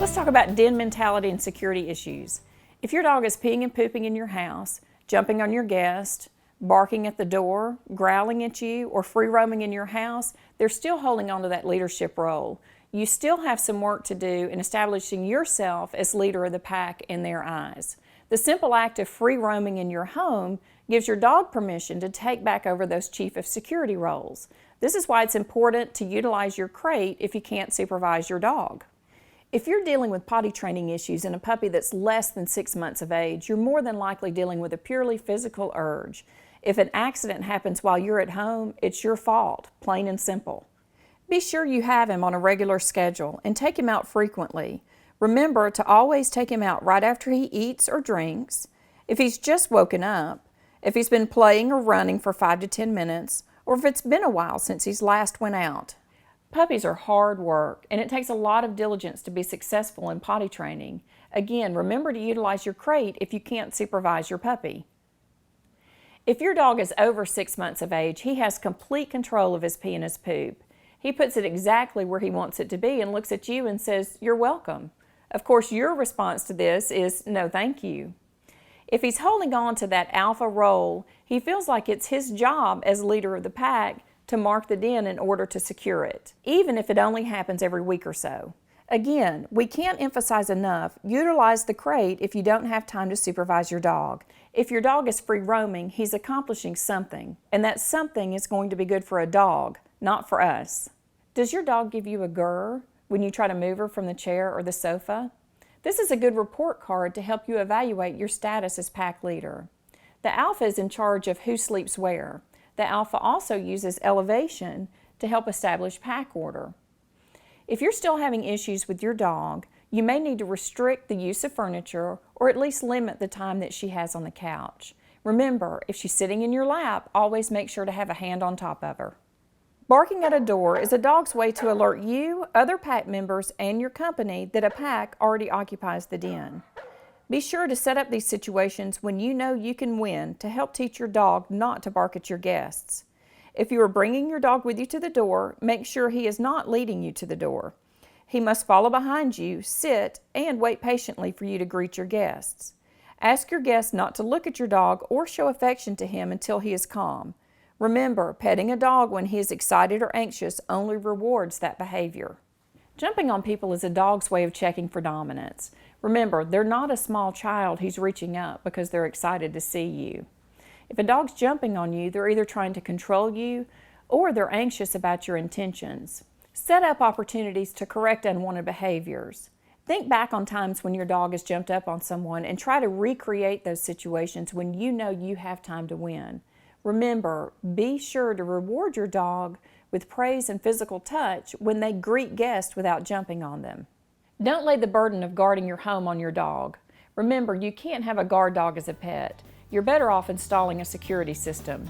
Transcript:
Let's talk about den mentality and security issues. If your dog is peeing and pooping in your house, jumping on your guest, barking at the door, growling at you, or free roaming in your house, they're still holding on to that leadership role. You still have some work to do in establishing yourself as leader of the pack in their eyes. The simple act of free roaming in your home gives your dog permission to take back over those chief of security roles. This is why it's important to utilize your crate if you can't supervise your dog. If you're dealing with potty training issues in a puppy that's less than 6 months of age, you're more than likely dealing with a purely physical urge. If an accident happens while you're at home, it's your fault, plain and simple. Be sure you have him on a regular schedule and take him out frequently. Remember to always take him out right after he eats or drinks, if he's just woken up, if he's been playing or running for 5 to 10 minutes, or if it's been a while since he's last went out. Puppies are hard work, and it takes a lot of diligence to be successful in potty training. Again, remember to utilize your crate if you can't supervise your puppy. If your dog is over 6 months of age, he has complete control of his pee and his poop. He puts it exactly where he wants it to be and looks at you and says, "You're welcome." Of course, your response to this is, "No, thank you." If he's holding on to that alpha role, he feels like it's his job as leader of the pack to mark the den in order to secure it, even if it only happens every week or so. Again, we can't emphasize enough, utilize the crate if you don't have time to supervise your dog. If your dog is free roaming, he's accomplishing something, and that something is going to be good for a dog, not for us. Does your dog give you a grr when you try to move her from the chair or the sofa? This is a good report card to help you evaluate your status as pack leader. The alpha is in charge of who sleeps where. The alpha also uses elevation to help establish pack order. If you're still having issues with your dog, you may need to restrict the use of furniture or at least limit the time that she has on the couch. Remember, if she's sitting in your lap, always make sure to have a hand on top of her. Barking at a door is a dog's way to alert you, other pack members, and your company that a pack already occupies the den. Be sure to set up these situations when you know you can win to help teach your dog not to bark at your guests. If you are bringing your dog with you to the door, make sure he is not leading you to the door. He must follow behind you, sit, and wait patiently for you to greet your guests. Ask your guests not to look at your dog or show affection to him until he is calm. Remember, petting a dog when he is excited or anxious only rewards that behavior. Jumping on people is a dog's way of checking for dominance. Remember, they're not a small child who's reaching up because they're excited to see you. If a dog's jumping on you, they're either trying to control you or they're anxious about your intentions. Set up opportunities to correct unwanted behaviors. Think back on times when your dog has jumped up on someone and try to recreate those situations when you know you have time to win. Remember, be sure to reward your dog with praise and physical touch when they greet guests without jumping on them. Don't lay the burden of guarding your home on your dog. Remember, you can't have a guard dog as a pet. You're better off installing a security system.